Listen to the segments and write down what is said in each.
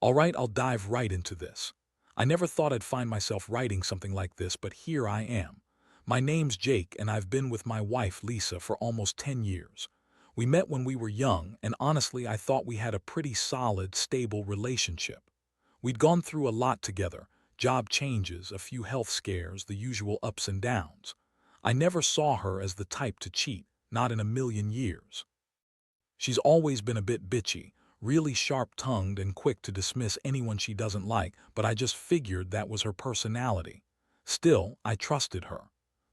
All right, I'll dive right into this. I never thought I'd find myself writing something like this, but here I am. My name's Jake, and I've been with my wife, Lisa, for almost 10 years. We met when we were young, and honestly, I thought we had a pretty solid, stable relationship. We'd gone through a lot together, job changes, a few health scares, the usual ups and downs. I never saw her as the type to cheat, not in a million years. She's always been a bit bitchy, really sharp-tongued and quick to dismiss anyone she doesn't like, but I just figured that was her personality. Still, I trusted her.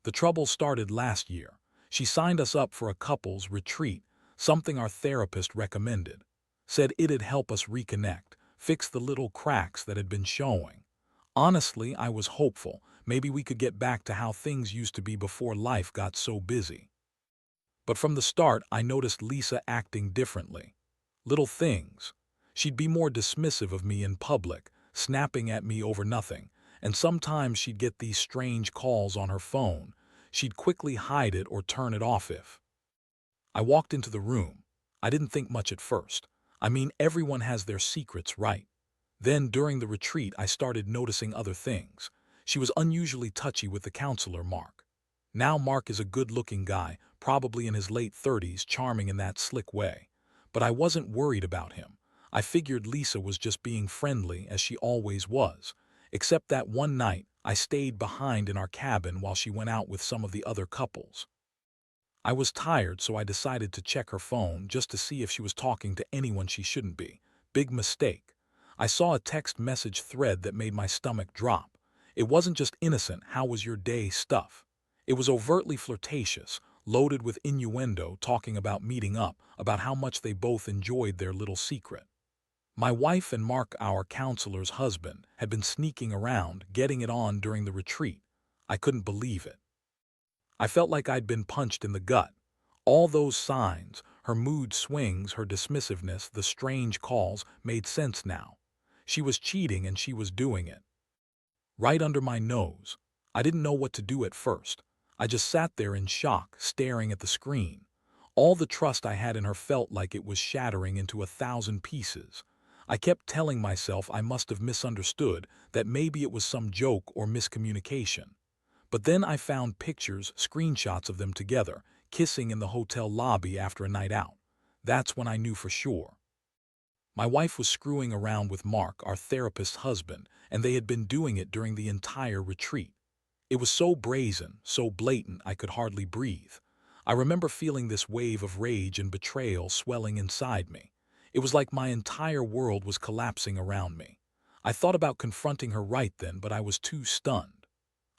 The trouble started last year. She signed us up for a couples retreat, something our therapist recommended. Said it'd help us reconnect, fix the little cracks that had been showing. Honestly, I was hopeful. Maybe we could get back to how things used to be before life got so busy. But from the start, I noticed Lisa acting differently. Little things. She'd be more dismissive of me in public, snapping at me over nothing, and sometimes she'd get these strange calls on her phone. She'd quickly hide it or turn it off if I walked into the room. I didn't think much at first. I mean, everyone has their secrets, right? Then, during the retreat, I started noticing other things. She was unusually touchy with the counselor, Mark. Now Mark is a good-looking guy, probably in his late 30s, charming in that slick way. But I wasn't worried about him. I figured Lisa was just being friendly, as she always was. Except that one night, I stayed behind in our cabin while she went out with some of the other couples. I was tired, so I decided to check her phone just to see if she was talking to anyone she shouldn't be. Big mistake. I saw a text message thread that made my stomach drop. It wasn't just innocent, "How was your day?" stuff. It was overtly flirtatious, loaded with innuendo, talking about meeting up, about how much they both enjoyed their little secret. My wife and Mark, our counselor's husband, had been sneaking around, getting it on during the retreat. I couldn't believe it. I felt like I'd been punched in the gut. All those signs, her mood swings, her dismissiveness, the strange calls, made sense now. She was cheating and she was doing it right under my nose. I didn't know what to do at first. I just sat there in shock, staring at the screen. All the trust I had in her felt like it was shattering into 1,000 pieces. I kept telling myself I must have misunderstood, that maybe it was some joke or miscommunication. But then I found pictures, screenshots of them together, kissing in the hotel lobby after a night out. That's when I knew for sure. My wife was screwing around with Mark, our therapist's husband, and they had been doing it during the entire retreat. It was so brazen, so blatant, I could hardly breathe. I remember feeling this wave of rage and betrayal swelling inside me. It was like my entire world was collapsing around me. I thought about confronting her right then, but I was too stunned.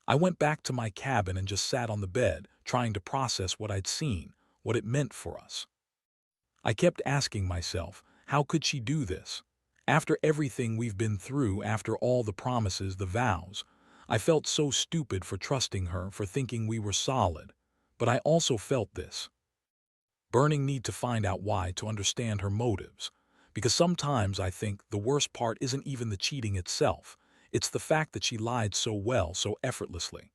I went back to my cabin and just sat on the bed, trying to process what I'd seen, what it meant for us. I kept asking myself, how could she do this? After everything we've been through, after all the promises, the vows, I felt so stupid for trusting her, for thinking we were solid. But I also felt this burning need to find out why, to understand her motives. Because sometimes I think the worst part isn't even the cheating itself. It's the fact that she lied so well, so effortlessly.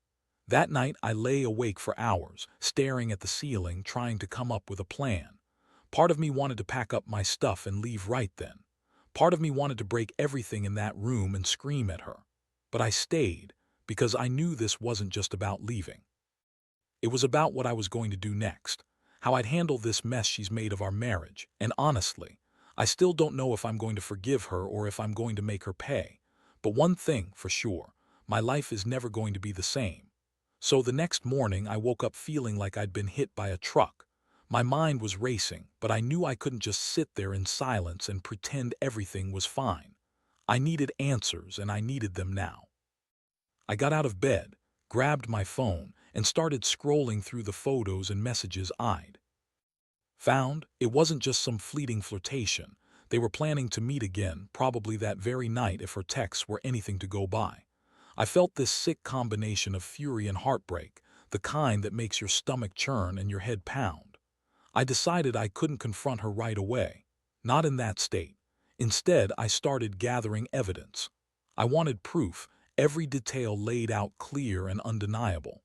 That night I lay awake for hours, staring at the ceiling, trying to come up with a plan. Part of me wanted to pack up my stuff and leave right then. Part of me wanted to break everything in that room and scream at her. But I stayed, because I knew this wasn't just about leaving. It was about what I was going to do next, how I'd handle this mess she's made of our marriage, and honestly, I still don't know if I'm going to forgive her or if I'm going to make her pay. But one thing for sure, my life is never going to be the same. So the next morning I woke up feeling like I'd been hit by a truck. My mind was racing, but I knew I couldn't just sit there in silence and pretend everything was fine. I needed answers, and I needed them now. I got out of bed, grabbed my phone, and started scrolling through the photos and messages I'd found. It wasn't just some fleeting flirtation. They were planning to meet again, probably that very night if her texts were anything to go by. I felt this sick combination of fury and heartbreak, the kind that makes your stomach churn and your head pound. I decided I couldn't confront her right away. Not in that state. Instead, I started gathering evidence. I wanted proof, every detail laid out clear and undeniable.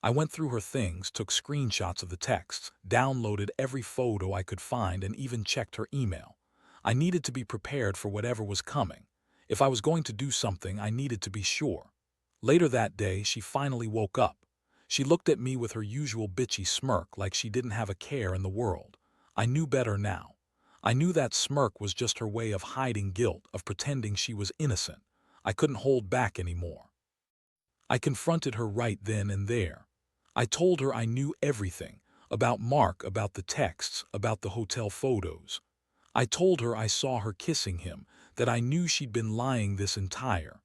I went through her things, took screenshots of the texts, downloaded every photo I could find, and even checked her email. I needed to be prepared for whatever was coming. If I was going to do something, I needed to be sure. Later that day, she finally woke up. She looked at me with her usual bitchy smirk like she didn't have a care in the world. I knew better now. I knew that smirk was just her way of hiding guilt, of pretending she was innocent. I couldn't hold back anymore. I confronted her right then and there. I told her I knew everything, about Mark, about the texts, about the hotel photos. I told her I saw her kissing him, that I knew she'd been lying this entire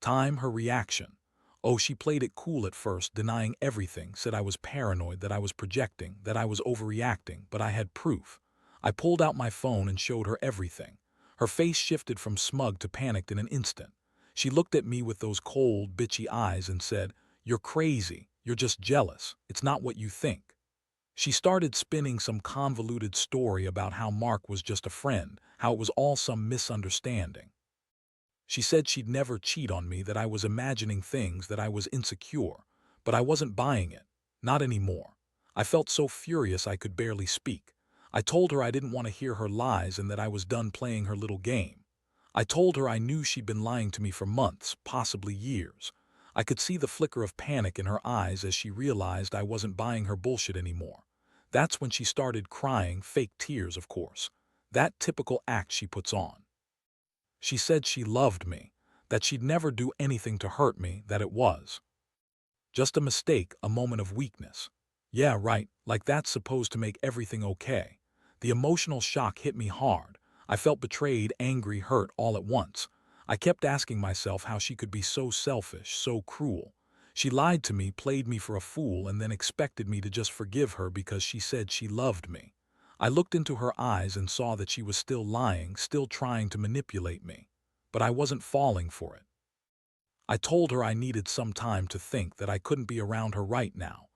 time. Her reaction. Oh, she played it cool at first, denying everything, said I was paranoid, that I was projecting, that I was overreacting, but I had proof. I pulled out my phone and showed her everything. Her face shifted from smug to panicked in an instant. She looked at me with those cold, bitchy eyes and said, "You're crazy. You're just jealous. It's not what you think." She started spinning some convoluted story about how Mark was just a friend, how it was all some misunderstanding. She said she'd never cheat on me, that I was imagining things, that I was insecure. But I wasn't buying it. Not anymore. I felt so furious I could barely speak. I told her I didn't want to hear her lies and that I was done playing her little game. I told her I knew she'd been lying to me for months, possibly years. I could see the flicker of panic in her eyes as she realized I wasn't buying her bullshit anymore. That's when she started crying, fake tears, of course. That typical act she puts on. She said she loved me, that she'd never do anything to hurt me, that it was just a mistake, a moment of weakness. Yeah, right, like that's supposed to make everything okay. The emotional shock hit me hard. I felt betrayed, angry, hurt all at once. I kept asking myself how she could be so selfish, so cruel. She lied to me, played me for a fool, and then expected me to just forgive her because she said she loved me. I looked into her eyes and saw that she was still lying, still trying to manipulate me. But I wasn't falling for it. I told her I needed some time to think, that I couldn't be around her right now.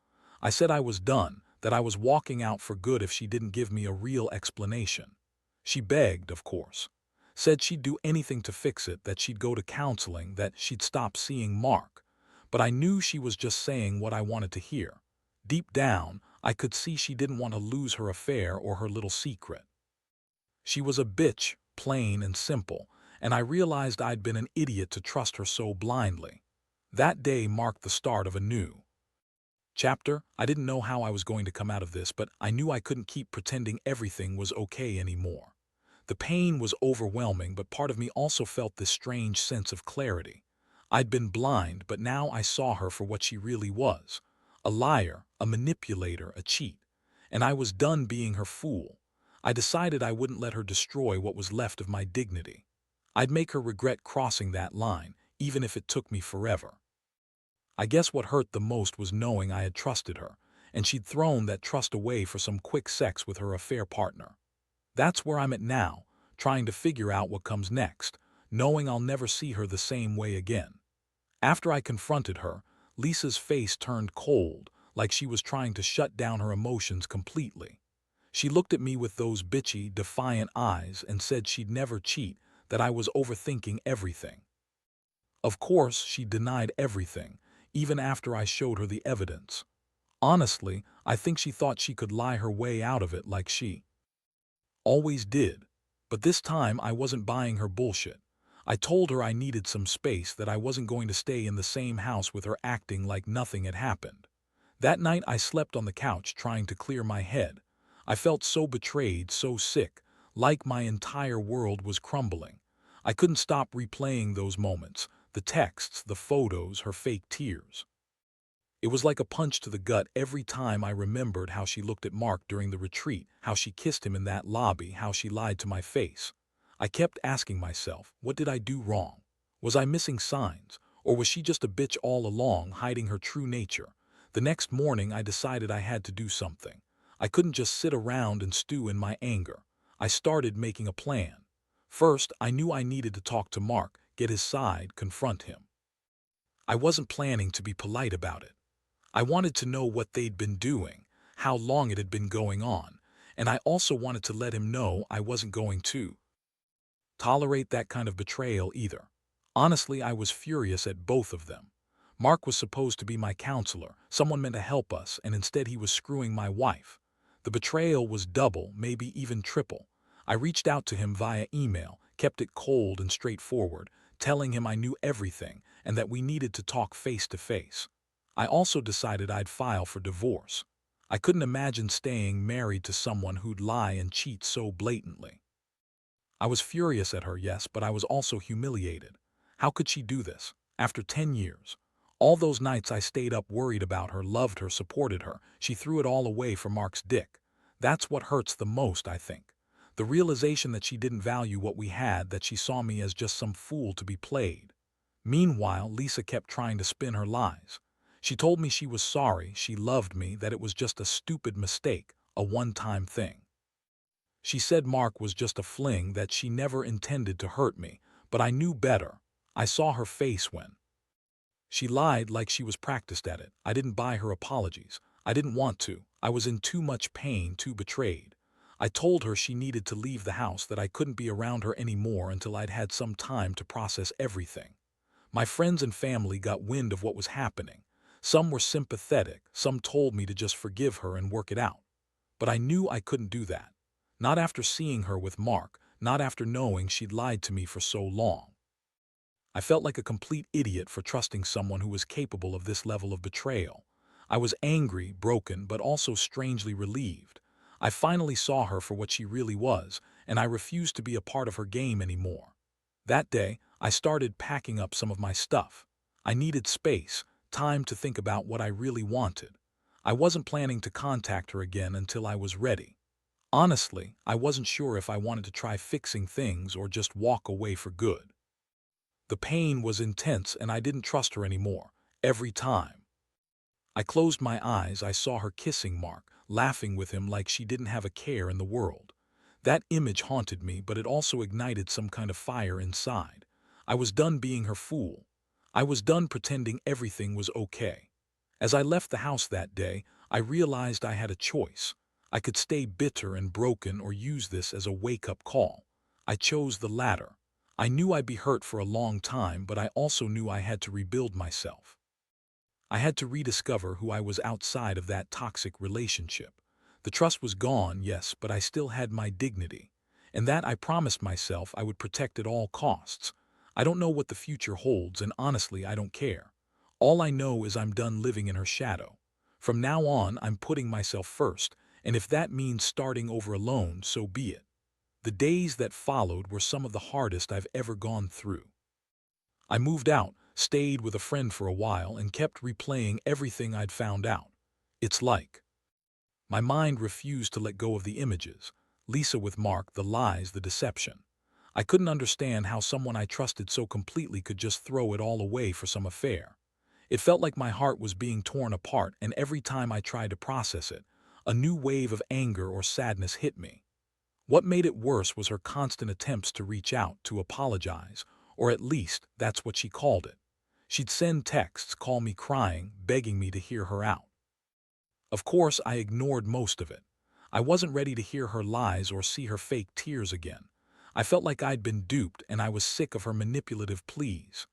I said I was done, that I was walking out for good if she didn't give me a real explanation. She begged, of course. Said she'd do anything to fix it, that she'd go to counseling, that she'd stop seeing Mark. But I knew she was just saying what I wanted to hear. Deep down, I could see she didn't want to lose her affair or her little secret. She was a bitch, plain and simple, and I realized I'd been an idiot to trust her so blindly. That day marked the start of a new chapter. I didn't know how I was going to come out of this, but I knew I couldn't keep pretending everything was okay anymore. The pain was overwhelming, but part of me also felt this strange sense of clarity. I'd been blind, but now I saw her for what she really was. A liar, a manipulator, a cheat. And I was done being her fool. I decided I wouldn't let her destroy what was left of my dignity. I'd make her regret crossing that line, even if it took me forever. I guess what hurt the most was knowing I had trusted her, and she'd thrown that trust away for some quick sex with her affair partner. That's where I'm at now, trying to figure out what comes next, knowing I'll never see her the same way again. After I confronted her, Lisa's face turned cold, like she was trying to shut down her emotions completely. She looked at me with those bitchy, defiant eyes and said she'd never cheat, that I was overthinking everything. Of course, she denied everything, even after I showed her the evidence. Honestly, I think she thought she could lie her way out of it like she always did. But this time I wasn't buying her bullshit. I told her I needed some space, that I wasn't going to stay in the same house with her acting like nothing had happened. That night I slept on the couch trying to clear my head. I felt so betrayed, so sick, like my entire world was crumbling. I couldn't stop replaying those moments, the texts, the photos, her fake tears. It was like a punch to the gut every time I remembered how she looked at Mark during the retreat, how she kissed him in that lobby, how she lied to my face. I kept asking myself, what did I do wrong? Was I missing signs? Or was she just a bitch all along, hiding her true nature? The next morning I decided I had to do something. I couldn't just sit around and stew in my anger. I started making a plan. First, I knew I needed to talk to Mark, get his side, confront him. I wasn't planning to be polite about it. I wanted to know what they'd been doing, how long it had been going on, and I also wanted to let him know I wasn't going to tolerate that kind of betrayal either. Honestly, I was furious at both of them. Mark was supposed to be my counselor, someone meant to help us, and instead he was screwing my wife. The betrayal was double, maybe even triple. I reached out to him via email, kept it cold and straightforward, telling him I knew everything and that we needed to talk face to face. I also decided I'd file for divorce. I couldn't imagine staying married to someone who'd lie and cheat so blatantly. I was furious at her, yes, but I was also humiliated. How could she do this? After 10 years. All those nights I stayed up worried about her, loved her, supported her. She threw it all away for Mark's dick. That's what hurts the most, I think. The realization that she didn't value what we had, that she saw me as just some fool to be played. Meanwhile, Lisa kept trying to spin her lies. She told me she was sorry, she loved me, that it was just a stupid mistake, a one-time thing. She said Mark was just a fling, that she never intended to hurt me, but I knew better. I saw her face when she lied, like she was practiced at it. I didn't buy her apologies. I didn't want to. I was in too much pain, too betrayed. I told her she needed to leave the house, that I couldn't be around her anymore until I'd had some time to process everything. My friends and family got wind of what was happening. Some were sympathetic, some told me to just forgive her and work it out. But I knew I couldn't do that. Not after seeing her with Mark, not after knowing she'd lied to me for so long. I felt like a complete idiot for trusting someone who was capable of this level of betrayal. I was angry, broken, but also strangely relieved. I finally saw her for what she really was, and I refused to be a part of her game anymore. That day, I started packing up some of my stuff. I needed space, time to think about what I really wanted. I wasn't planning to contact her again until I was ready. Honestly, I wasn't sure if I wanted to try fixing things or just walk away for good. The pain was intense and I didn't trust her anymore, every time. I closed my eyes, I saw her kissing Mark, laughing with him like she didn't have a care in the world. That image haunted me, but it also ignited some kind of fire inside. I was done being her fool. I was done pretending everything was okay. As I left the house that day, I realized I had a choice. I could stay bitter and broken or use this as a wake-up call. I chose the latter. I knew I'd be hurt for a long time, but I also knew I had to rebuild myself. I had to rediscover who I was outside of that toxic relationship. The trust was gone, yes, but I still had my dignity. And that I promised myself I would protect at all costs. I don't know what the future holds, and honestly, I don't care. All I know is I'm done living in her shadow. From now on, I'm putting myself first, and if that means starting over alone, so be it. The days that followed were some of the hardest I've ever gone through. I moved out, stayed with a friend for a while, and kept replaying everything I'd found out. It's like my mind refused to let go of the images. Lisa with Mark, the lies, the deception. I couldn't understand how someone I trusted so completely could just throw it all away for some affair. It felt like my heart was being torn apart, and every time I tried to process it, a new wave of anger or sadness hit me. What made it worse was her constant attempts to reach out, to apologize, or at least that's what she called it. She'd send texts, call me crying, begging me to hear her out. Of course, I ignored most of it. I wasn't ready to hear her lies or see her fake tears again. I felt like I'd been duped, and I was sick of her manipulative pleas.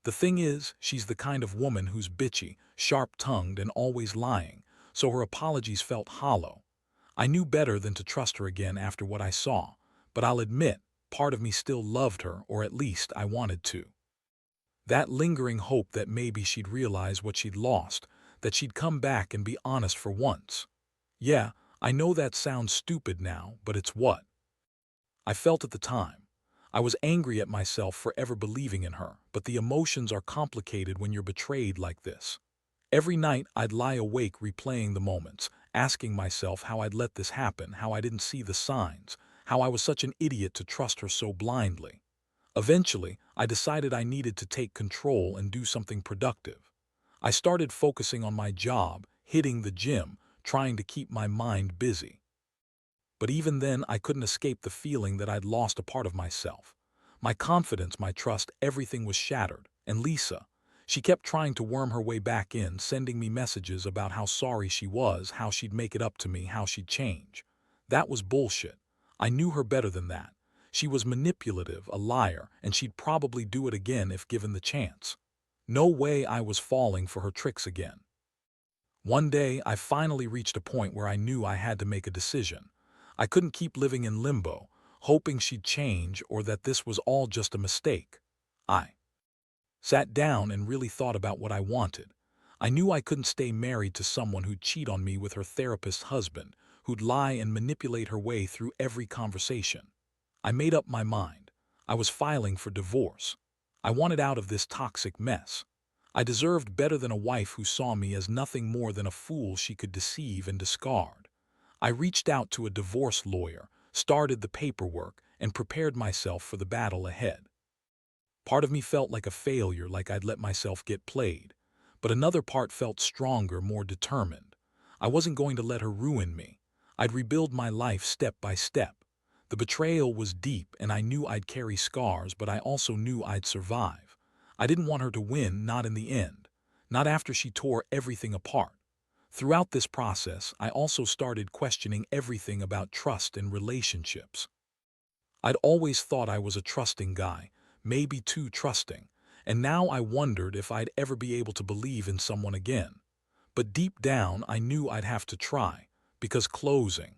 The thing is, she's the kind of woman who's bitchy, sharp-tongued, and always lying, so her apologies felt hollow. I knew better than to trust her again after what I saw, but I'll admit, part of me still loved her, or at least I wanted to. That lingering hope that maybe she'd realize what she'd lost, that she'd come back and be honest for once. Yeah, I know that sounds stupid now, but it's what I felt at the time. I was angry at myself for ever believing in her, but the emotions are complicated when you're betrayed like this. Every night I'd lie awake replaying the moments, asking myself how I'd let this happen, how I didn't see the signs, how I was such an idiot to trust her so blindly. Eventually, I decided I needed to take control and do something productive. I started focusing on my job, hitting the gym, trying to keep my mind busy. But even then, I couldn't escape the feeling that I'd lost a part of myself. My confidence, my trust, everything was shattered. And Lisa, she kept trying to worm her way back in, sending me messages about how sorry she was, how she'd make it up to me, how she'd change. That was bullshit. I knew her better than that. She was manipulative, a liar, and she'd probably do it again if given the chance. No way I was falling for her tricks again. One day, I finally reached a point where I knew I had to make a decision. I couldn't keep living in limbo, hoping she'd change or that this was all just a mistake. I sat down and really thought about what I wanted. I knew I couldn't stay married to someone who'd cheat on me with her therapist's husband, who'd lie and manipulate her way through every conversation. I made up my mind. I was filing for divorce. I wanted out of this toxic mess. I deserved better than a wife who saw me as nothing more than a fool she could deceive and discard. I reached out to a divorce lawyer, started the paperwork, and prepared myself for the battle ahead. Part of me felt like a failure, like I'd let myself get played. But another part felt stronger, more determined. I wasn't going to let her ruin me. I'd rebuild my life step by step. The betrayal was deep, and I knew I'd carry scars, but I also knew I'd survive. I didn't want her to win, not in the end. Not after she tore everything apart. Throughout this process, I also started questioning everything about trust and relationships. I'd always thought I was a trusting guy, maybe too trusting, and now I wondered if I'd ever be able to believe in someone again. But deep down, I knew I'd have to try, because closing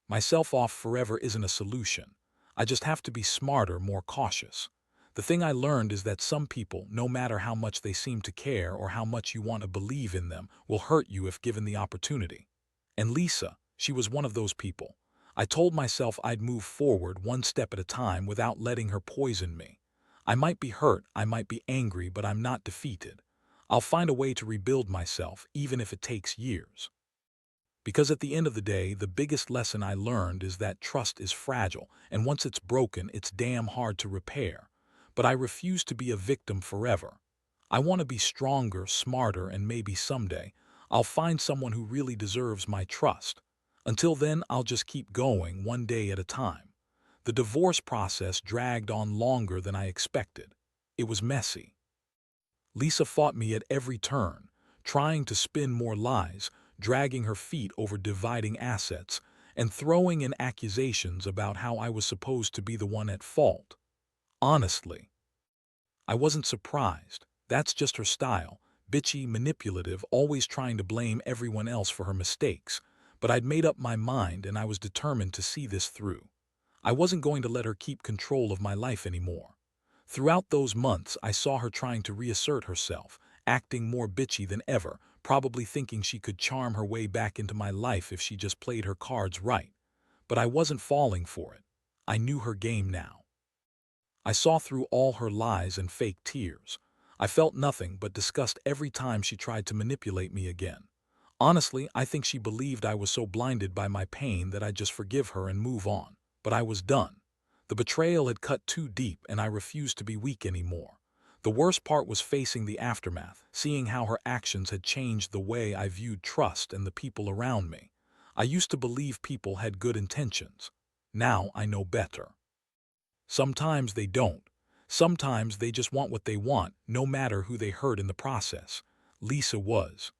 myself off forever isn't a solution. I just have to be smarter, more cautious. The thing I learned is that some people, no matter how much they seem to care or how much you want to believe in them, will hurt you if given the opportunity. And Lisa, she was one of those people. I told myself I'd move forward one step at a time without letting her poison me. I might be hurt, I might be angry, but I'm not defeated. I'll find a way to rebuild myself, even if it takes years. Because at the end of the day, the biggest lesson I learned is that trust is fragile, and once it's broken, it's damn hard to repair. But I refuse to be a victim forever. I want to be stronger, smarter, and maybe someday I'll find someone who really deserves my trust. Until then, I'll just keep going, one day at a time. The divorce process dragged on longer than I expected. It was messy. Lisa fought me at every turn, trying to spin more lies, dragging her feet over dividing assets, and throwing in accusations about how I was supposed to be the one at fault. Honestly, I wasn't surprised. That's just her style, bitchy, manipulative, always trying to blame everyone else for her mistakes. But I'd made up my mind and I was determined to see this through. I wasn't going to let her keep control of my life anymore. Throughout those months, I saw her trying to reassert herself, acting more bitchy than ever, probably thinking she could charm her way back into my life if she just played her cards right. But I wasn't falling for it. I knew her game now. I saw through all her lies and fake tears. I felt nothing but disgust every time she tried to manipulate me again. Honestly, I think she believed I was so blinded by my pain that I'd just forgive her and move on. But I was done. The betrayal had cut too deep and I refused to be weak anymore. The worst part was facing the aftermath, seeing how her actions had changed the way I viewed trust and the people around me. I used to believe people had good intentions. Now I know better. Sometimes they don't. Sometimes they just want what they want, no matter who they hurt in the process. Lisa was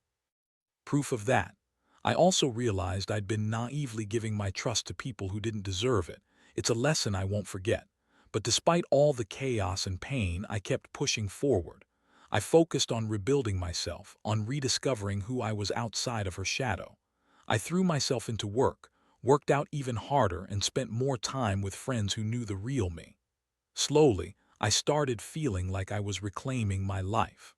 proof of that. I also realized I'd been naively giving my trust to people who didn't deserve it. It's a lesson I won't forget. But despite all the chaos and pain, I kept pushing forward. I focused on rebuilding myself, on rediscovering who I was outside of her shadow. I threw myself into work, worked out even harder, and spent more time with friends who knew the real me. Slowly, I started feeling like I was reclaiming my life.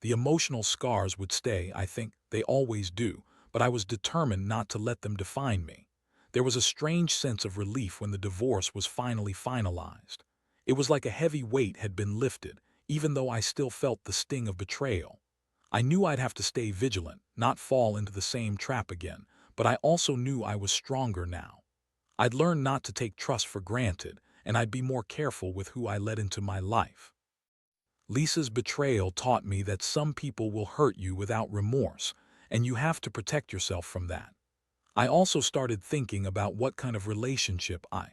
The emotional scars would stay, I think, they always do, but I was determined not to let them define me. There was a strange sense of relief when the divorce was finally finalized. It was like a heavy weight had been lifted, even though I still felt the sting of betrayal. I knew I'd have to stay vigilant, not fall into the same trap again, but I also knew I was stronger now. I'd learned not to take trust for granted, and I'd be more careful with who I let into my life. Lisa's betrayal taught me that some people will hurt you without remorse, and you have to protect yourself from that. I also started thinking about what kind of relationship I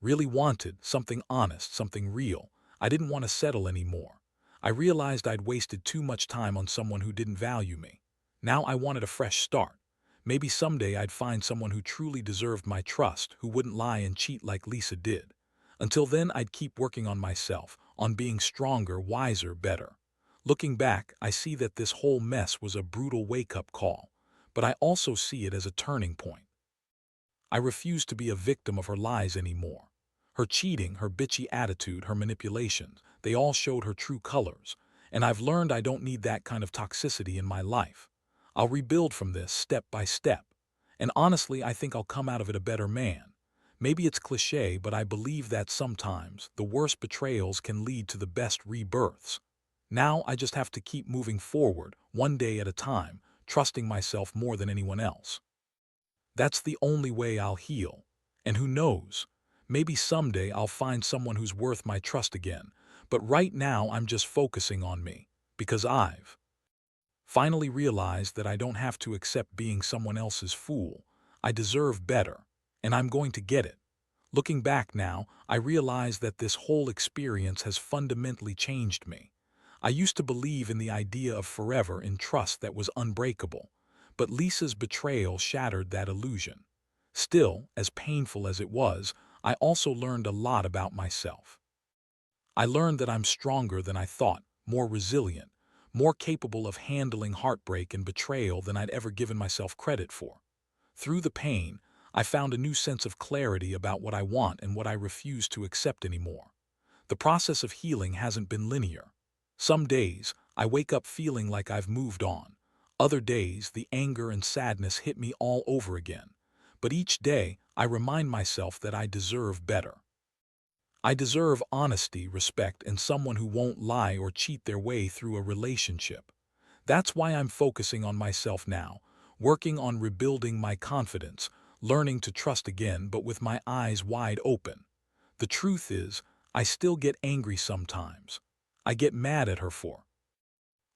really wanted, something honest, something real. I didn't want to settle anymore. I realized I'd wasted too much time on someone who didn't value me. Now I wanted a fresh start. Maybe someday I'd find someone who truly deserved my trust, who wouldn't lie and cheat like Lisa did. Until then, I'd keep working on myself, on being stronger, wiser, better. Looking back, I see that this whole mess was a brutal wake-up call, but I also see it as a turning point. I refuse to be a victim of her lies anymore. Her cheating, her bitchy attitude, her manipulations, they all showed her true colors, and I've learned I don't need that kind of toxicity in my life. I'll rebuild from this step by step, and honestly, I think I'll come out of it a better man. Maybe it's cliché, but I believe that sometimes the worst betrayals can lead to the best rebirths. Now I just have to keep moving forward, one day at a time, trusting myself more than anyone else. That's the only way I'll heal. And who knows, maybe someday I'll find someone who's worth my trust again. But right now I'm just focusing on me, because I've finally realized that I don't have to accept being someone else's fool. I deserve better, and I'm going to get it. Looking back now, I realize that this whole experience has fundamentally changed me. I used to believe in the idea of forever in trust that was unbreakable, but Lisa's betrayal shattered that illusion. Still, as painful as it was, I also learned a lot about myself. I learned that I'm stronger than I thought, more resilient, more capable of handling heartbreak and betrayal than I'd ever given myself credit for. Through the pain, I found a new sense of clarity about what I want and what I refuse to accept anymore. The process of healing hasn't been linear. Some days, I wake up feeling like I've moved on. Other days, the anger and sadness hit me all over again. But each day, I remind myself that I deserve better. I deserve honesty, respect, and someone who won't lie or cheat their way through a relationship. That's why I'm focusing on myself now, working on rebuilding my confidence, learning to trust again, but with my eyes wide open. The truth is, I still get angry sometimes. I get mad at her for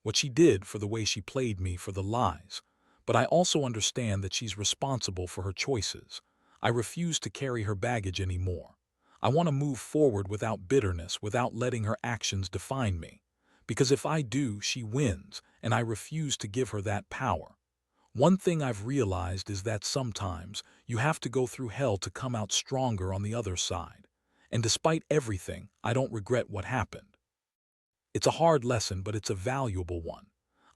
what she did, for the way she played me, for the lies. But I also understand that she's responsible for her choices. I refuse to carry her baggage anymore. I want to move forward without bitterness, without letting her actions define me. Because if I do, she wins, and I refuse to give her that power. One thing I've realized is that sometimes you have to go through hell to come out stronger on the other side. And despite everything, I don't regret what happened. It's a hard lesson, but it's a valuable one.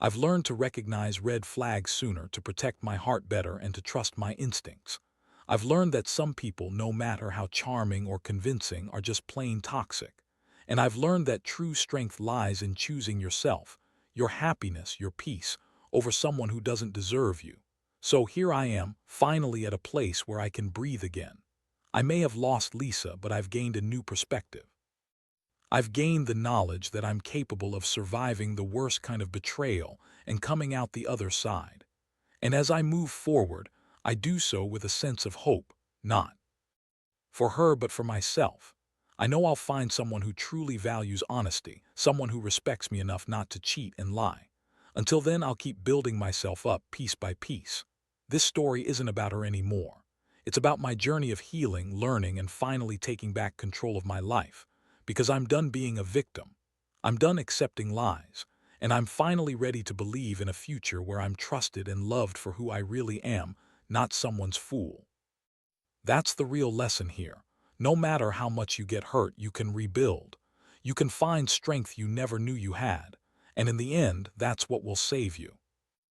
I've learned to recognize red flags sooner, to protect my heart better, and to trust my instincts. I've learned that some people, no matter how charming or convincing, are just plain toxic. And I've learned that true strength lies in choosing yourself, your happiness, your peace, over someone who doesn't deserve you. So here I am, finally at a place where I can breathe again. I may have lost Lisa, but I've gained a new perspective. I've gained the knowledge that I'm capable of surviving the worst kind of betrayal and coming out the other side. And as I move forward, I do so with a sense of hope, not for her but for myself. I know I'll find someone who truly values honesty, someone who respects me enough not to cheat and lie. Until then, I'll keep building myself up piece by piece. This story isn't about her anymore. It's about my journey of healing, learning, and finally taking back control of my life. Because I'm done being a victim. I'm done accepting lies. And I'm finally ready to believe in a future where I'm trusted and loved for who I really am, not someone's fool. That's the real lesson here. No matter how much you get hurt, you can rebuild. You can find strength you never knew you had. And in the end, that's what will save you.